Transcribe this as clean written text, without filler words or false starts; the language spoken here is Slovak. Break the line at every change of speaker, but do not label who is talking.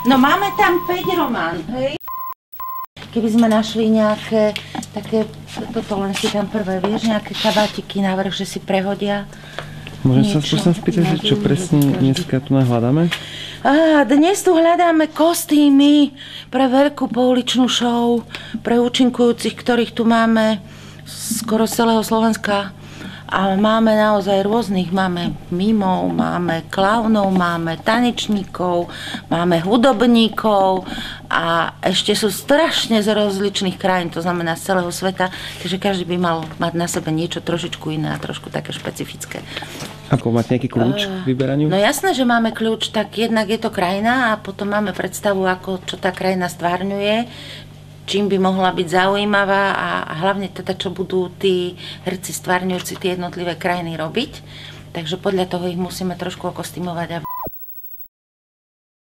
No máme tam 5 román, hej? Keby sme našli nejaké také, toto len si tam prvé, vieš, nejaké kabátiky navrch, že si prehodia.
Môžem sa prosím spýtať, že čo presne dneska tu hľadáme?
Dnes tu hľadáme kostýmy pre veľkú pouličnú show, pre účinkujúcich, ktorých tu máme skoro z celého Slovenska. A máme naozaj rôznych, máme mimov, máme klaunov, máme tanečníkov, máme hudobníkov a ešte sú strašne z rozličných krajín, to znamená z celého sveta, takže každý by mal mať na sebe niečo trošičku iné a trošku také špecifické.
Ako máte nejaký kľúč k vyberaniu?
No jasné, že máme kľúč, tak jednak je to krajina a potom máme predstavu, ako čo tá krajina stvárňuje, čím by mohla byť zaujímavá a hlavne teda, čo budú tí herci stvárňujúci tie jednotlivé krajiny robiť. Takže podľa toho ich musíme trošku okostýmovať.